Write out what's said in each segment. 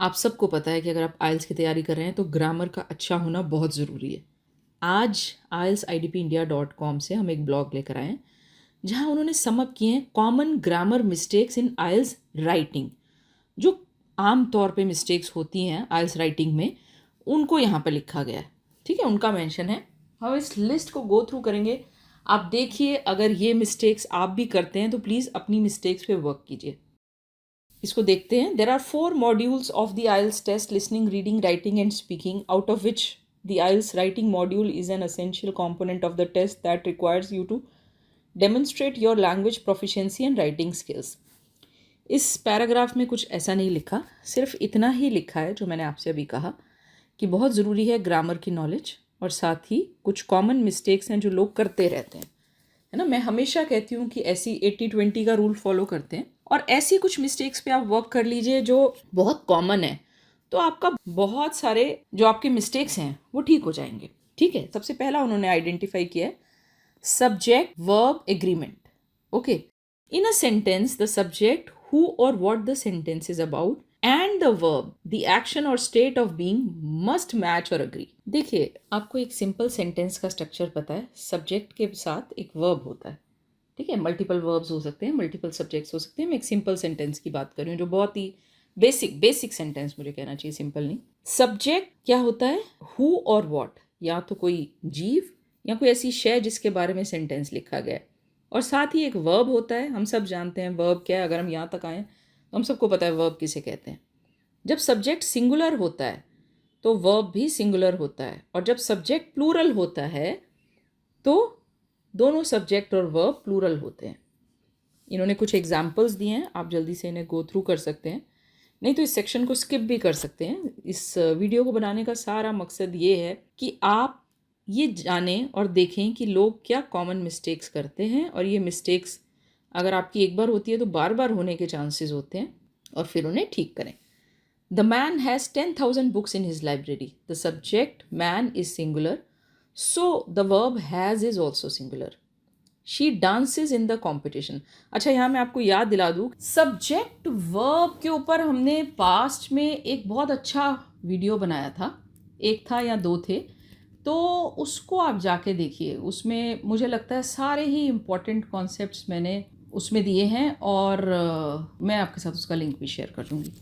आप सबको पता है कि अगर आप आइल्स की तैयारी कर रहे हैं तो ग्रामर का अच्छा होना बहुत ज़रूरी है। आज IELTSIDPindia.com से हम एक ब्लॉग लेकर आए हैं जहां उन्होंने सम अप किए हैं common grammar mistakes in IELTS writing. जो आम तौर पे मिस्टेक्स होती हैं आइल्स राइटिंग में, उनको यहाँ पर लिखा गया है। ठीक है, उनका मेंशन है। हम इस लिस्ट को गो थ्रू करेंगे। आप देखिए, अगर ये मिस्टेक्स आप भी करते हैं तो प्लीज़ अपनी मिस्टेक्स पे वर्क कीजिए। इसको देखते हैं। There are 4 modules of the IELTS test, listening, reading, writing and speaking, out of which the IELTS writing module is an essential component of the test that requires you to demonstrate your language proficiency and writing skills. इस paragraph में कुछ ऐसा नहीं लिखा, सिर्फ इतना ही लिखा है जो मैंने आपसे अभी कहा कि बहुत ज़रूरी है ग्रामर की नॉलेज, और साथ ही कुछ कॉमन मिस्टेक्स हैं जो लोग करते रहते हैं, है ना। मैं हमेशा कहती हूँ कि ऐसी 80-20 का रूल फॉलो करते हैं, और ऐसी कुछ मिस्टेक्स पे आप वर्क कर लीजिए जो बहुत कॉमन है, तो आपका बहुत सारे जो आपके मिस्टेक्स हैं वो ठीक हो जाएंगे। ठीक है, सबसे पहला उन्होंने आइडेंटिफाई किया है subject verb agreement. Okay, in a sentence the subject, who or what the sentence is about, and the verb, the action or state of being must match or agree। देखिए, आपको एक सिंपल सेंटेंस का structure पता है। Subject के साथ एक verb होता है। ठीक है, मल्टीपल वर्ब्स हो सकते हैं, मल्टीपल सब्जेक्ट्स हो सकते हैं। मैं एक सिंपल सेंटेंस की बात कर रही हूँ जो बहुत ही बेसिक सेंटेंस मुझे कहना चाहिए, सिंपल नहीं। सब्जेक्ट क्या होता है? हु और वॉट, या तो कोई जीव या कोई ऐसी शय जिसके बारे में सेंटेंस लिखा गया है, और साथ ही एक वर्ब होता है। हम सब जानते हैं वर्ब क्या है। अगर हम यहाँ तक आए तो हम सबको पता है वर्ब किसे कहते हैं। जब सब्जेक्ट सिंगुलर होता है तो वर्ब भी सिंगुलर होता है, और जब सब्जेक्ट प्लूरल होता है तो दोनों सब्जेक्ट और वर्ब प्लूरल होते हैं। इन्होंने कुछ एग्जाम्पल्स दिए हैं, आप जल्दी से इन्हें गो थ्रू कर सकते हैं, नहीं तो इस सेक्शन को स्किप भी कर सकते हैं। इस वीडियो को बनाने का सारा मकसद ये है कि आप ये जानें और देखें कि लोग क्या कॉमन मिस्टेक्स करते हैं, और ये मिस्टेक्स अगर आपकी एक बार होती है तो बार बार होने के चांसेस होते हैं, और फिर उन्हें ठीक करें। The man has 10,000 books in his library. The subject man is singular, so the verb has is also singular. She dances in the competition. अच्छा, यहाँ मैं आपको याद दिला दूँ, सब्जेक्ट वर्ब के ऊपर हमने पास्ट में एक बहुत अच्छा वीडियो बनाया था। एक था या दो थे, तो उसको आप जाके देखिए। उसमें मुझे लगता है सारे ही इम्पोर्टेंट कॉन्सेप्ट्स मैंने उसमें दिए हैं, और मैं आपके साथ उसका लिंक भी शेयर कर दूँगी।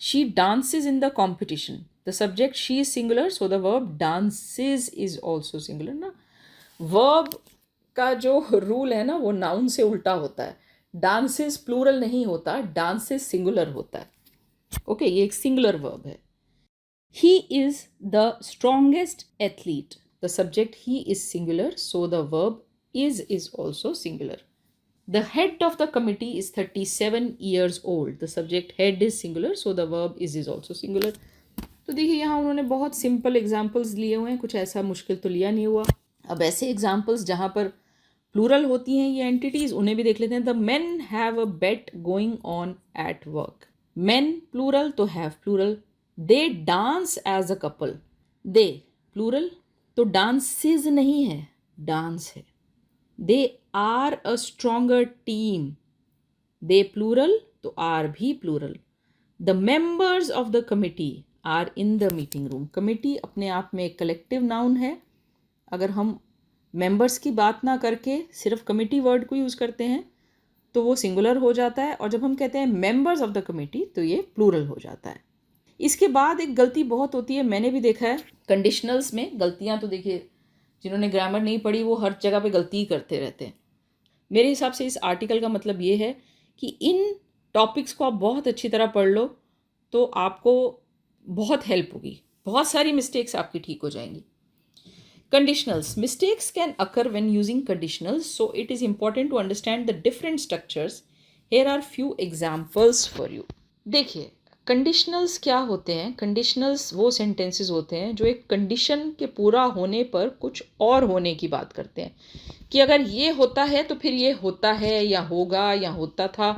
She dances in the competition. The subject she is singular, so the verb dances is also singular ना। वर्ब का जो रूल है ना, वो नाउन से उल्टा होता है। डांसेस प्लूरल नहीं होता, डांसेस सिंगुलर होता है। ओके, ये एक सिंगुलर वर्ब है। He is the strongest athlete. The subject he is singular, so the verb is also singular. The head of the committee is 37 years old। The subject head is singular, so the verb is also singular. तो देखिए, यहाँ उन्होंने बहुत simple examples लिए हुए हैं, कुछ ऐसा मुश्किल तो लिया नहीं हुआ। अब ऐसे एग्जाम्पल्स जहाँ पर प्लूरल होती हैं ये एंटिटीज, उन्हें भी देख लेते हैं। The men have a bet going on at work. Men plural तो have plural. They dance as a couple. They plural तो डांसेज नहीं है, डांस है। They are a stronger team. They plural तो आर भी plural. The members of the committee are in the meeting room. Committee अपने आप में एक कलेक्टिव नाउन है। अगर हम मेंबर्स की बात ना करके सिर्फ कमिटी वर्ड को यूज़ करते हैं तो वो सिंगुलर हो जाता है, और जब हम कहते हैं मेंबर्स ऑफ द कमिटी तो ये प्लूरल हो जाता है। इसके बाद एक गलती बहुत होती है, मैंने भी देखा है कंडीशनल्स में गलतियां। तो देखिए, जिन्होंने ग्रामर नहीं पढ़ी वो हर जगह पे गलती ही करते रहते हैं। मेरे हिसाब से इस आर्टिकल का मतलब ये है कि इन टॉपिक्स को आप बहुत अच्छी तरह पढ़ लो तो आपको बहुत हेल्प होगी, बहुत सारी मिस्टेक्स आपकी ठीक हो जाएंगी। Conditionals. Mistakes can occur when using conditionals, so it is important to understand the different structures. Here are few examples for you. देखिए, कंडीशनल्स क्या होते हैं? कंडीशनल्स वो सेंटेंसेस होते हैं जो एक कंडीशन के पूरा होने पर कुछ और होने की बात करते हैं, कि अगर ये होता है तो फिर ये होता है या होगा या होता था।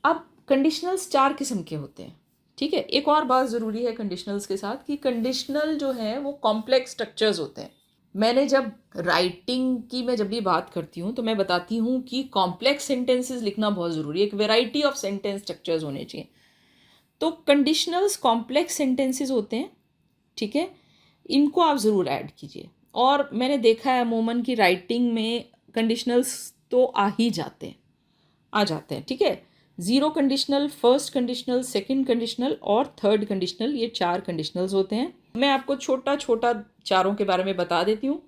अब कंडीशनल्स 4 किस्म के होते हैं। ठीक है, एक और बात ज़रूरी है कंडीशनल्स के साथ कि कंडीशनल जो है वो कॉम्प्लेक्स स्ट्रक्चर्स होते हैं। मैंने जब राइटिंग की मैं जब भी बात करती हूँ तो मैं बताती हूँ कि कॉम्प्लेक्स सेंटेंसेस लिखना बहुत ज़रूरी है। एक वेराइटी ऑफ सेंटेंस स्ट्रक्चर्स होने चाहिए। तो कंडीशनल्स कॉम्प्लेक्स सेंटेंसेस होते हैं, ठीक है, इनको आप ज़रूर ऐड कीजिए। और मैंने देखा है अमूमन की राइटिंग में कंडीशनल्स तो आ जाते हैं, ठीक है। Zero conditional, first conditional, second conditional और थर्ड कंडीशनल, ये 4 कंडीशनल्स होते हैं। मैं आपको छोटा छोटा चारों के बारे में बता देती हूँ।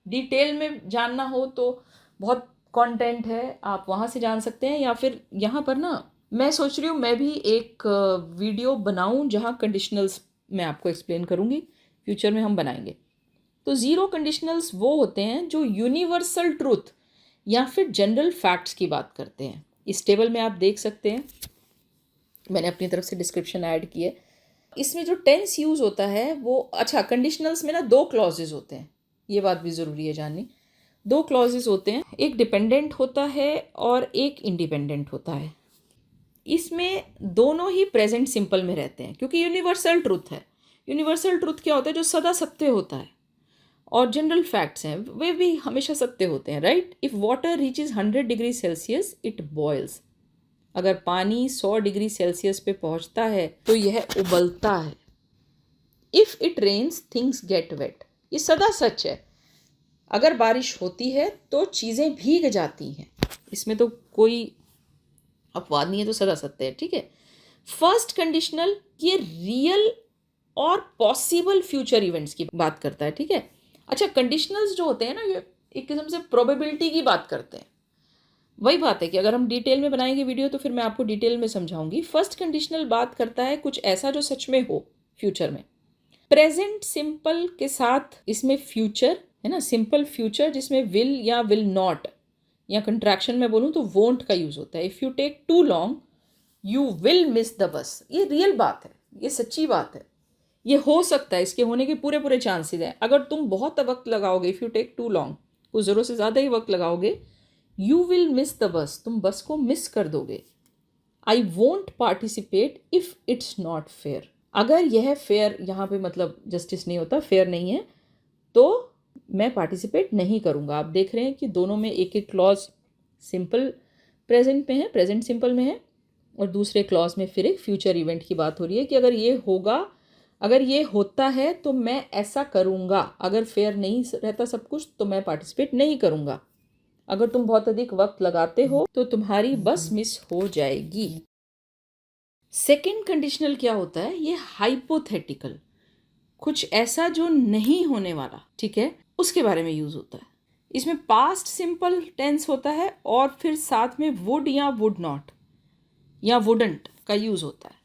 डिटेल में जानना हो तो बहुत कंटेंट है, आप वहाँ से जान सकते हैं, या फिर यहाँ पर ना मैं सोच रही हूँ मैं भी एक वीडियो बनाऊँ जहाँ कंडीशनल्स मैं आपको एक्सप्लेन करूँगी, फ्यूचर में हम बनाएंगे। तो ज़ीरो कंडीशनल्स वो होते हैं जो यूनिवर्सल ट्रूथ या फिर जनरल फैक्ट्स की बात करते हैं। इस टेबल में आप देख सकते हैं, मैंने अपनी तरफ से डिस्क्रिप्शन ऐड की है। इसमें जो टेंस यूज़ होता है वो, अच्छा, कंडीशनल्स में ना 2 क्लॉजेज होते हैं, ये बात भी ज़रूरी है जाननी। 2 क्लॉजेज होते हैं, एक डिपेंडेंट होता है और एक इंडिपेंडेंट होता है। इसमें दोनों ही प्रेजेंट सिंपल में रहते हैं क्योंकि यूनिवर्सल ट्रूथ है। यूनिवर्सल ट्रूथ क्या होता है? जो सदा सत्य होता है। और जनरल फैक्ट्स हैं वे भी हमेशा सत्य होते हैं, right. If water reaches 100 degree Celsius it boils. अगर पानी 100 डिग्री सेल्सियस पे पहुंचता है तो यह उबलता है। If it rains things get wet. ये सदा सच है। अगर बारिश होती है तो चीज़ें भीग जाती हैं। इसमें तो कोई अपवाद नहीं है, तो सदा सत्य है, ठीक है। फर्स्ट कंडीशनल ये रियल और पॉसिबल फ्यूचर इवेंट्स की बात करता है, ठीक है। अच्छा, कंडीशनल्स जो होते हैं ना, ये एक किस्म से प्रोबेबिलिटी की बात करते हैं। वही बात है कि अगर हम डिटेल में बनाएंगे वीडियो तो फिर मैं आपको डिटेल में समझाऊंगी। फर्स्ट कंडीशनल बात करता है कुछ ऐसा जो सच में हो फ्यूचर में। प्रेजेंट सिंपल के साथ इसमें फ्यूचर है ना, सिंपल फ्यूचर जिसमें विल या विल नॉट, या कंट्रैक्शन में बोलूँ तो वोंट का यूज़ होता है। If you take too long you will miss the bus. ये रियल बात है, ये सच्ची बात है, ये हो सकता है, इसके होने के पूरे पूरे चांसेस हैं। अगर तुम बहुत वक्त लगाओगे, if you take too long, कुछ ज़रूरत से ज़्यादा ही वक्त लगाओगे, यू विल मिस द बस, तुम बस को मिस कर दोगे। I won't participate if it's not fair. अगर यह फेयर, यहाँ पे मतलब जस्टिस नहीं होता, फेयर नहीं है, तो मैं पार्टिसिपेट नहीं करूँगा। आप देख रहे हैं कि दोनों में एक एक क्लॉज सिंपल प्रेजेंट में है, प्रेजेंट सिंपल में है, और दूसरे क्लॉज में फिर एक फ्यूचर इवेंट की बात हो रही है कि अगर ये होगा, अगर ये होता है तो मैं ऐसा करूँगा। अगर फेयर नहीं रहता सब कुछ तो मैं पार्टिसिपेट नहीं करूँगा। अगर तुम बहुत अधिक वक्त लगाते हो तो तुम्हारी बस मिस हो जाएगी। सेकंड कंडीशनल क्या होता है? ये हाइपोथेटिकल, कुछ ऐसा जो नहीं होने वाला, ठीक है, उसके बारे में यूज होता है। इसमें पास्ट सिंपल टेंस होता है और फिर साथ में वुड या वुड नॉट या वुडंट का यूज होता है।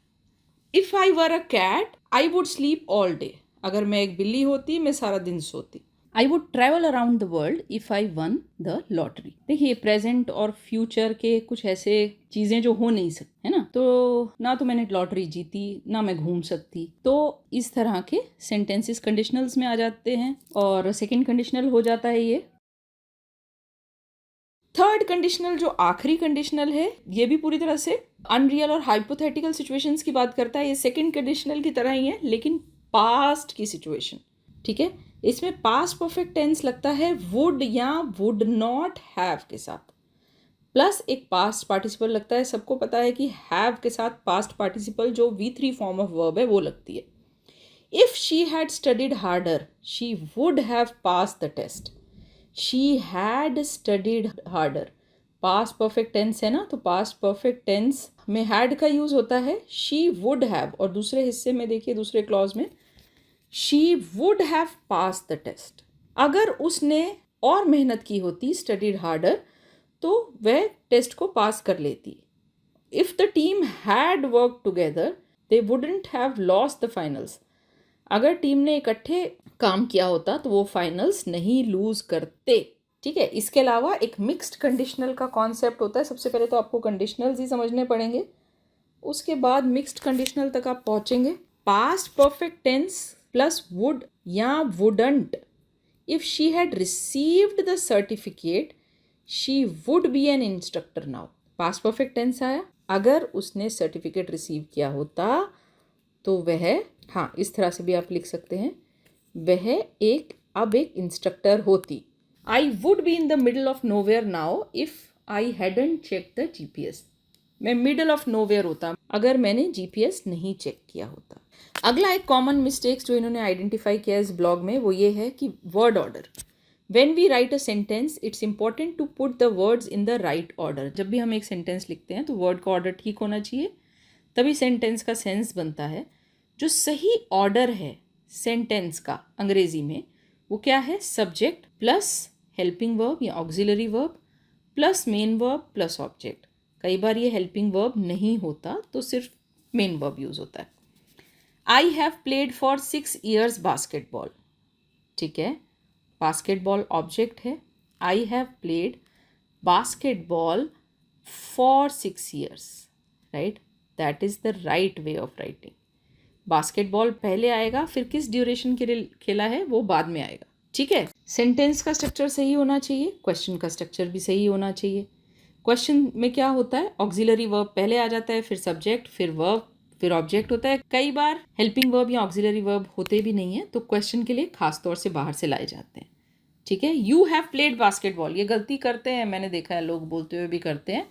If I were a cat I would sleep all day. अगर मैं एक बिल्ली होती मैं सारा दिन सोती। I would travel around the world if I won the lottery. देखिए, प्रेजेंट और फ्यूचर के कुछ ऐसे चीजें जो हो नहीं सकती है ना, तो ना तो मैंने लॉटरी जीती ना मैं घूम सकती, तो इस तरह के सेंटेंसेस कंडीशनल्स में आ जाते हैं और सेकंड कंडीशनल हो जाता है ये। थर्ड कंडीशनल जो आखिरी कंडीशनल है, ये भी पूरी तरह से अनरियल और हाइपोथेटिकल सिचुएशंस की बात करता है। ये सेकंड कंडीशनल की तरह ही है लेकिन पास्ट की सिचुएशन, ठीक है। इसमें पास्ट परफेक्ट टेंस लगता है वुड या वुड नॉट हैव के साथ, प्लस एक पास्ट पार्टिसिपल लगता है। सबको पता है कि हैव के साथ पास्ट पार्टिसिपल जो V3 फॉर्म ऑफ वर्ब है वो लगती है। If she had studied harder she would have pass the test. She had studied harder, past perfect tense है ना, तो पास्ट परफेक्ट टेंस में हैड का यूज होता है। शी वुड हैव, और दूसरे हिस्से में देखिए, दूसरे क्लॉज में she would have pass the test. अगर उसने और मेहनत की होती, स्टडीड हार्डर, तो वह टेस्ट को पास कर लेती। If the team had work together they wouldn't have lost the finals. अगर टीम ने इकट्ठे काम किया होता तो वो फाइनल्स नहीं लूज करते, ठीक है। इसके अलावा एक मिक्स्ड कंडीशनल का कॉन्सेप्ट होता है। सबसे पहले तो आपको कंडीशनल्स ही समझने पड़ेंगे, उसके बाद मिक्स्ड कंडीशनल तक आप पहुंचेंगे। Past perfect tense plus would या wouldn't. If she had received the certificate she would be an instructor now. Past perfect tense आया, अगर उसने सर्टिफिकेट रिसीव किया होता तो वह, हाँ, इस तरह से भी आप लिख सकते हैं, वह अब एक इंस्ट्रक्टर होती। I would be in the middle of nowhere now if I hadn't check the GPS। मैं मिडल ऑफ नोवेयर होता, अगर मैंने जीपीएस नहीं चेक किया होता। अगला एक कॉमन मिस्टेक्स जो इन्होंने आइडेंटिफाई किया इस ब्लॉग में वो ये है कि word order. When we write a sentence, it's important to put the words in the right order. जब भी हम एक सेंटेंस लिखते हैं तो वर्ड का ऑर्डर ठीक होना चाहिए, तभी सेंटेंस का सेंस बनता है। जो सही ऑर्डर है सेंटेंस का अंग्रेजी में वो क्या है? सब्जेक्ट प्लस हेल्पिंग वर्ब या auxiliary verb plus main verb plus object. कई बार ये हेल्पिंग वर्ब नहीं होता तो सिर्फ मेन वर्ब यूज होता है। I have played for 6 years basketball, ठीक है, बास्केटबॉल ऑब्जेक्ट है। I have played basketball for 6 years, right? That is the right way of writing. Basketball पहले आएगा, फिर किस ड्यूरेशन के लिए खेला है वो बाद में आएगा, ठीक है। सेंटेंस का स्ट्रक्चर सही होना चाहिए, क्वेश्चन का स्ट्रक्चर भी सही होना चाहिए। क्वेश्चन में क्या होता है? ऑक्सिलरी वर्ब पहले आ जाता है, फिर सब्जेक्ट, फिर वर्ब, फिर ऑब्जेक्ट होता है। कई बार हेल्पिंग वर्ब या ऑक्सिलरी वर्ब होते भी नहीं है तो क्वेश्चन के लिए खास तौर से बाहर से लाए जाते हैं, ठीक है। यू हैव प्लेड बास्केटबॉल, ये गलती करते हैं, मैंने देखा है लोग बोलते हुए भी करते हैं।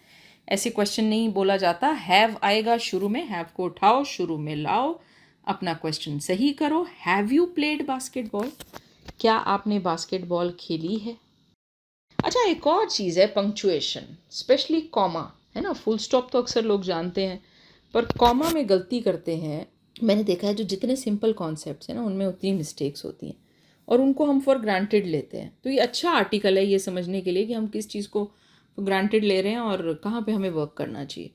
ऐसे क्वेश्चन नहीं बोला जाता। हैव आएगा शुरू में, हैव को उठाओ, शुरू में लाओ, अपना क्वेश्चन सही करो। हैव यू प्लेड बास्केटबॉल, क्या आपने बास्केटबॉल खेली है? अच्छा, एक और चीज़ है पंक्चुएशन, स्पेशली कॉमा, है ना। फुल स्टॉप तो अक्सर लोग जानते हैं पर कॉमा में गलती करते हैं। मैंने देखा है जो जितने सिंपल कॉन्सेप्ट्स हैं ना उनमें उतनी मिस्टेक्स होती हैं और उनको हम फॉर ग्रांटेड लेते हैं। तो ये अच्छा आर्टिकल है ये समझने के लिए कि हम किस चीज़ को ग्रांटेड ले रहे हैं और कहाँ पे हमें वर्क करना चाहिए।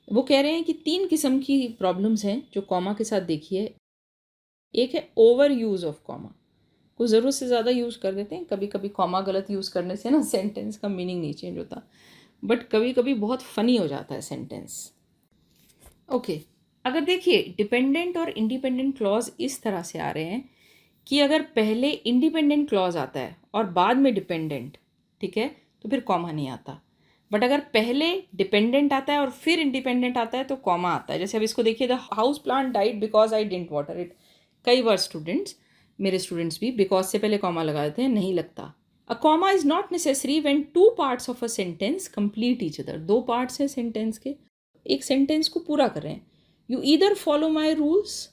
वो कह रहे हैं कि 3 किस्म की प्रॉब्लम्स हैं जो कॉमा के साथ देखी है। एक है ओवर यूज़ ऑफ कॉमा, कुछ ज़रूरत से ज़्यादा यूज़ कर देते हैं। कभी कभी कॉमा गलत यूज़ करने से ना सेंटेंस का मीनिंग नहीं चेंज होता, बट कभी कभी बहुत फ़नी हो जाता है सेंटेंस। ओके, अगर देखिए डिपेंडेंट और इंडिपेंडेंट क्लॉज इस तरह से आ रहे हैं कि अगर पहले इंडिपेंडेंट क्लॉज आता है और बाद में डिपेंडेंट, ठीक है, तो फिर कॉमा नहीं आता। बट अगर पहले डिपेंडेंट आता है और फिर इंडिपेंडेंट आता है तो कॉमा आता है। जैसे अब इसको देखिए, the house plant died because I didn't water it. कई बार मेरे स्टूडेंट्स भी बिकॉज से पहले कॉमा लगा देते हैं, नहीं लगता। A comma is not necessary when 2 parts of a sentence complete each other. 2 parts हैं सेंटेंस के, एक सेंटेंस को पूरा कर रहे हैं। You either follow my rules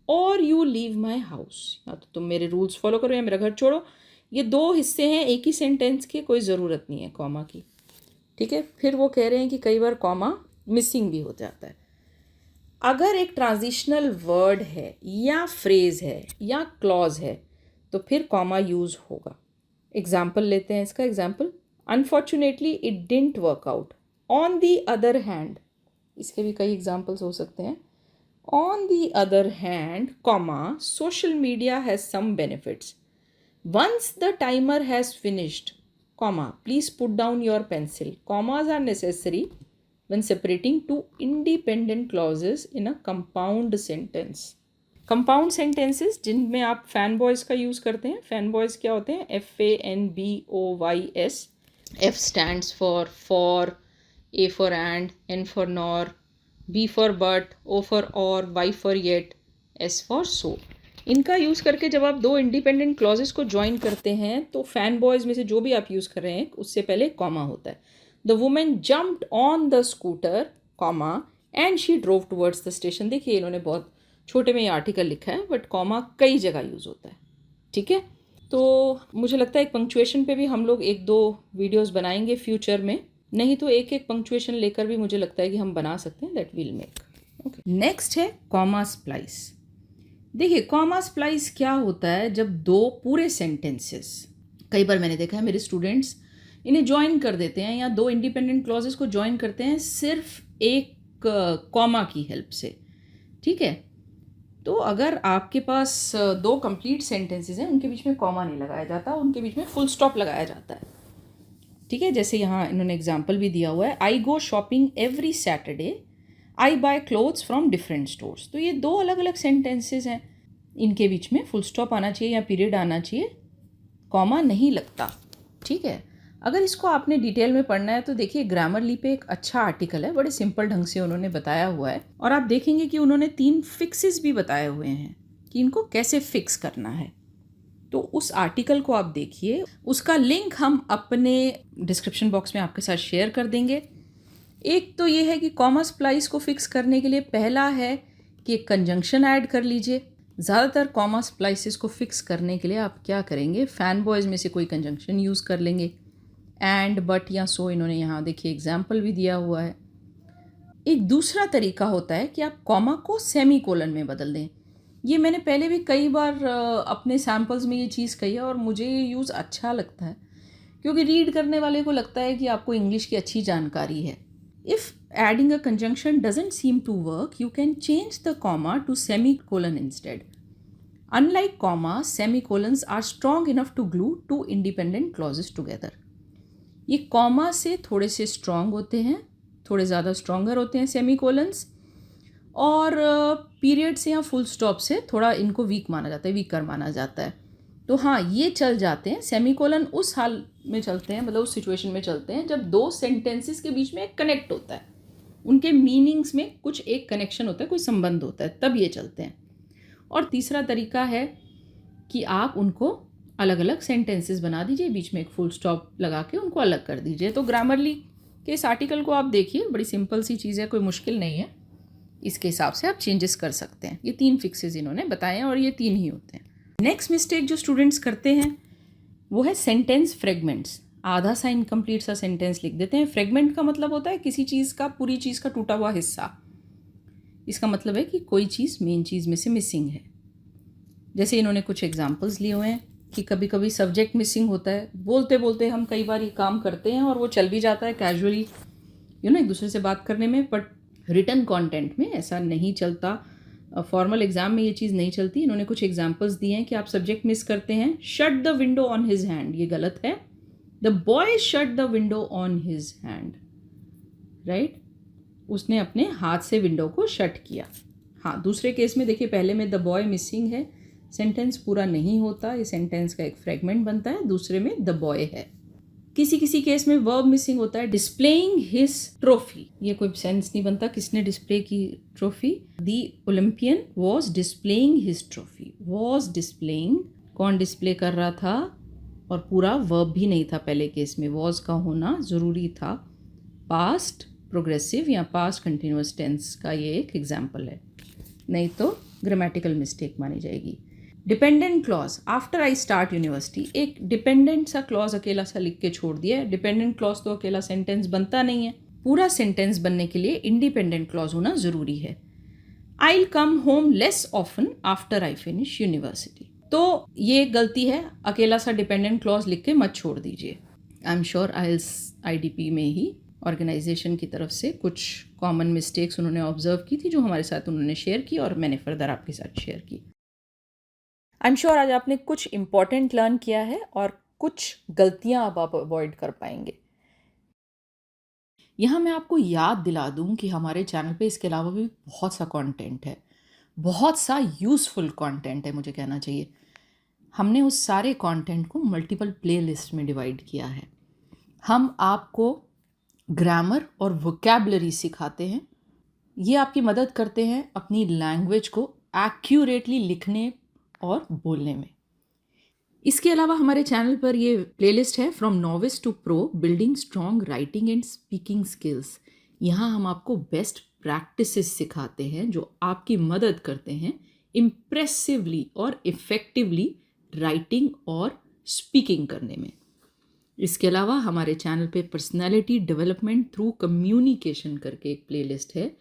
और यू लीव माई हाउस, या तो तुम मेरे रूल्स फॉलो करो या मेरा घर छोड़ो। ये 2 हिस्से हैं एक ही सेंटेंस के, कोई ज़रूरत नहीं है कॉमा की, ठीक है। फिर वो कह रहे हैं कि कई बार कॉमा मिसिंग भी हो जाता है। अगर एक ट्रांजिशनल वर्ड है या फ्रेज है या क्लॉज है तो फिर कॉमा यूज़ होगा। एग्जाम्पल लेते हैं इसका। Example, unfortunately it didn't work out, on the other hand. इसके भी कई एग्जाम्पल्स हो सकते हैं। On the other hand, comma, social media has some benefits. Once the timer has finished, comma, please put down your pencil. Commas are necessary when separating 2 independent clauses in a compound sentence. Compound sentences जिनमें आप fan boys का use करते हैं। Fan boys क्या होते हैं? FANBOYS। F stands for, A for and, N for nor, B for but, O for or, Y for yet, S for so। इनका use करके जब आप 2 इंडिपेंडेंट क्लॉजेस को ज्वाइन करते हैं तो फैन बॉयज़ में से जो भी आप यूज़ कर रहे हैं उससे पहले कॉमा होता है। The women jumped on the scooter, comma, and she drove towards the station. देखिए इन्होंने बहुत छोटे में ये आर्टिकल लिखा है बट कॉमा कई जगह यूज़ होता है, ठीक है। तो मुझे लगता है एक पंक्चुएशन पे भी हम लोग 1-2 वीडियोस बनाएंगे फ्यूचर में, नहीं तो एक पंक्चुएशन लेकर भी मुझे लगता है कि हम बना सकते हैं। That will make. Okay, next है कॉमा स्प्लाइस। देखिए कॉमा स्प्लाइस क्या होता है? जब 2 पूरे सेंटेंसेस, कई बार मैंने देखा है मेरे स्टूडेंट्स इन्हें ज्वाइन कर देते हैं या 2 इंडिपेंडेंट क्लॉजेस को ज्वाइन करते हैं सिर्फ एक कॉमा की हेल्प से, ठीक है। तो अगर आपके पास 2 कंप्लीट सेंटेंसेस हैं उनके बीच में कॉमा नहीं लगाया जाता, उनके बीच में फुल स्टॉप लगाया जाता है, ठीक है। जैसे यहाँ इन्होंने एग्जाम्पल भी दिया हुआ है, I go shopping every Saturday, I buy clothes from different stores. तो ये 2 अलग अलग सेंटेंसेस हैं, इनके बीच में फुल स्टॉप आना चाहिए या पीरियड आना चाहिए, कॉमा नहीं लगता, ठीक है। अगर इसको आपने डिटेल में पढ़ना है तो देखिए ग्रामरली पे एक अच्छा आर्टिकल है, बड़े सिंपल ढंग से उन्होंने बताया हुआ है और आप देखेंगे कि उन्होंने 3 फिक्सेस भी बताए हुए हैं कि इनको कैसे फिक्स करना है। तो उस आर्टिकल को आप देखिए, उसका लिंक हम अपने डिस्क्रिप्शन बॉक्स में आपके साथ शेयर कर देंगे। एक तो ये है कि कॉमा स्प्लाइस को फिक्स करने के लिए पहला है कि एक कंजंक्शन ऐड कर लीजिए। ज़्यादातर कॉमा स्प्लाइसिस को फिक्स करने के लिए आप क्या करेंगे, फैन बॉयज़ में से कोई कंजंक्शन यूज़ कर लेंगे। एंड, बट या सो इन्होंने यहाँ देखिए एग्जाम्पल भी दिया हुआ है। एक दूसरा तरीका होता है कि आप कॉमा को सेमी कोलन में बदल दें। ये मैंने पहले भी कई बार अपने सैम्पल्स में ये चीज़ कही है और मुझे ये यूज़ अच्छा लगता है, क्योंकि रीड करने वाले को लगता है कि आपको इंग्लिश की अच्छी जानकारी है। If adding a conjunction doesn't seem to work, you can change the comma to semicolon instead. Unlike comma, semicolons are strong enough to glue two independent clauses together. ये कॉमा से थोड़े से स्ट्रॉन्ग होते हैं, थोड़े ज़्यादा स्ट्रॉन्गर होते हैं सेमीकोलन्स, और पीरियड से या फुल स्टॉप से थोड़ा इनको वीक माना जाता है, वीकर माना जाता है। तो हाँ, ये चल जाते हैं। सेमीकोलन उस हाल में चलते हैं, मतलब उस सिचुएशन में चलते हैं जब दो सेंटेंसेस के बीच में एक कनेक्ट होता है, उनके मीनिंग्स में कुछ एक कनेक्शन होता है, कोई संबंध होता है, तब ये चलते हैं। और तीसरा तरीका है कि आप उनको अलग अलग सेंटेंसेस बना दीजिए, बीच में एक फुल स्टॉप लगा के उनको अलग कर दीजिए। तो ग्रामरली के इस आर्टिकल को आप देखिए, बड़ी सिंपल सी चीज़ है, कोई मुश्किल नहीं है। इसके हिसाब से आप चेंजेस कर सकते हैं। ये 3 फिक्सेस इन्होंने बताए हैं और ये 3 ही होते हैं। नेक्स्ट मिस्टेक जो स्टूडेंट्स करते हैं वो है सेंटेंस फ्रेगमेंट्स। आधा सा इनकम्प्लीट सा सेंटेंस लिख देते हैं। फ्रेगमेंट का मतलब होता है किसी चीज़ का, पूरी चीज़ का टूटा हुआ हिस्सा। इसका मतलब है कि कोई चीज़ मेन चीज़ में से मिसिंग है। जैसे इन्होंने कुछ एग्जांपल्स लिए हुए हैं कि कभी कभी सब्जेक्ट मिसिंग होता है। बोलते बोलते हम कई बार ये काम करते हैं और वो चल भी जाता है कैजुअली, एक दूसरे से बात करने में, बट रिटन कंटेंट में ऐसा नहीं चलता। फॉर्मल एग्जाम में ये चीज़ नहीं चलती। इन्होंने कुछ एग्जांपल्स दिए हैं कि आप सब्जेक्ट मिस करते हैं। Shut the window on his hand, ये गलत है। The boy shut the window on his hand, right, उसने अपने हाथ से विंडो को शट किया। हाँ, दूसरे केस में देखिए, पहले में द बॉय मिसिंग है, सेंटेंस पूरा नहीं होता, ये सेंटेंस का एक फ्रेगमेंट बनता है। दूसरे में द बॉय है। किसी किसी केस में वर्ब मिसिंग होता है, डिस्प्लेइंग हिज ट्रॉफी, ये कोई सेंस नहीं बनता। किसने डिस्प्ले की trophy? The Olympian was displaying his trophy. Was displaying, कौन डिस्प्ले कर रहा था? और पूरा वर्ब भी नहीं था पहले केस में, वॉज का होना ज़रूरी था। पास्ट प्रोग्रेसिव या पास्ट कंटिन्यूअस टेंस का ये एक एग्जाम्पल है, नहीं तो ग्रामेटिकल मिस्टेक मानी जाएगी। Dependent clause, after I start university, एक डिपेंडेंट सा क्लॉज अकेला सा लिख के छोड़ दिया है। डिपेंडेंट क्लॉज तो अकेला सेंटेंस बनता नहीं है, पूरा सेंटेंस बनने के लिए इंडिपेंडेंट क्लॉज होना ज़रूरी है। I will come home less often after I finish university, तो ये गलती है, अकेला सा डिपेंडेंट क्लॉज लिख के मत छोड़ दीजिए। आई एम श्योर IELTS-IDP में ही ऑर्गेनाइजेशन की तरफ से कुछ कॉमन मिस्टेक्स उन्होंने ऑब्जर्व की थी, जो हमारे साथ उन्होंने शेयर की और मैंने फर्दर आपके साथ शेयर की। आई एम श्योर आज आपने कुछ इम्पॉर्टेंट लर्न किया है और कुछ गलतियां अब आप अवॉइड कर पाएंगे। यहाँ मैं आपको याद दिला दूँ कि हमारे चैनल पे इसके अलावा भी बहुत सा कंटेंट है, बहुत सा यूज़फुल कंटेंट है, मुझे कहना चाहिए। हमने उस सारे कंटेंट को मल्टीपल प्लेलिस्ट में डिवाइड किया है। हम आपको ग्रामर और वोकैबुलरी सिखाते हैं। ये आपकी मदद करते हैं अपनी लैंग्वेज को एक्यूरेटली लिखने और बोलने में। इसके अलावा हमारे चैनल पर ये प्लेलिस्ट है from novice to pro, building strong writing and speaking skills. यहाँ हम आपको बेस्ट प्रैक्टिसेस सिखाते हैं जो आपकी मदद करते हैं इम्प्रेसिवली और इफ़ेक्टिवली राइटिंग और स्पीकिंग करने में। इसके अलावा हमारे चैनल पे पर्सनैलिटी डेवलपमेंट थ्रू कम्युनिकेशन करके एक प्लेलिस्ट है।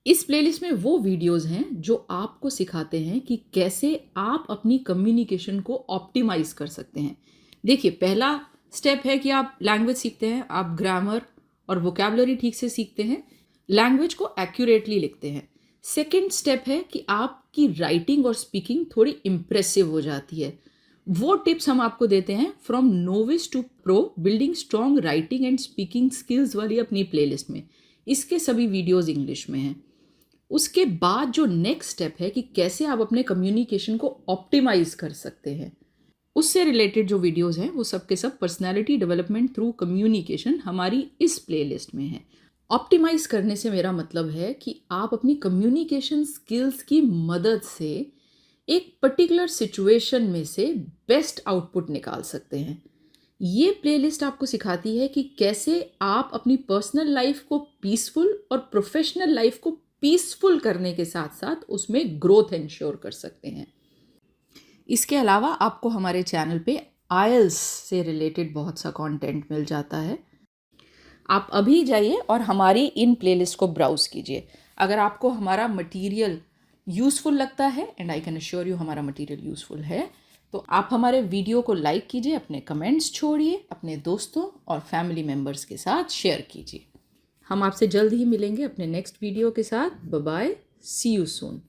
इस प्लेलिस्ट में वो वीडियोस हैं जो आपको सिखाते हैं कि कैसे आप अपनी कम्युनिकेशन को ऑप्टिमाइज कर सकते हैं। देखिए, पहला स्टेप है कि आप लैंग्वेज सीखते हैं, आप ग्रामर और वोकैबुलरी ठीक से सीखते हैं, लैंग्वेज को एक्यूरेटली लिखते हैं। सेकेंड स्टेप है कि आपकी राइटिंग और स्पीकिंग थोड़ी इम्प्रेसिव हो जाती है। वो टिप्स हम आपको देते हैं from novice to pro, building strong writing and speaking skills वाली अपनी प्लेलिस्ट में। इसके सभी वीडियोस इंग्लिश में हैं। उसके बाद जो नेक्स्ट स्टेप है कि कैसे आप अपने कम्युनिकेशन को ऑप्टिमाइज कर सकते हैं, उससे रिलेटेड जो वीडियोस हैं वो सब के सब पर्सनैलिटी डेवलपमेंट थ्रू कम्युनिकेशन हमारी इस प्लेलिस्ट में है। ऑप्टिमाइज करने से मेरा मतलब है कि आप अपनी कम्युनिकेशन स्किल्स की मदद से एक पर्टिकुलर सिचुएशन में से बेस्ट आउटपुट निकाल सकते हैं। ये प्लेलिस्ट आपको सिखाती है कि कैसे आप अपनी पर्सनल लाइफ को पीसफुल और प्रोफेशनल लाइफ को पीसफुल करने के साथ साथ उसमें ग्रोथ इंश्योर कर सकते हैं। इसके अलावा आपको हमारे चैनल पे आयल्स से रिलेटेड बहुत सा कंटेंट मिल जाता है। आप अभी जाइए और हमारी इन प्लेलिस्ट को ब्राउज़ कीजिए। अगर आपको हमारा मटेरियल यूज़फुल लगता है, and I can assure you हमारा मटेरियल यूज़फुल है, तो आप हमारे वीडियो को लाइक कीजिए, अपने कमेंट्स छोड़िए, अपने दोस्तों और फैमिली मेम्बर्स के साथ शेयर कीजिए। हम आपसे जल्द ही मिलेंगे अपने नेक्स्ट वीडियो के साथ। Bye bye, see you soon.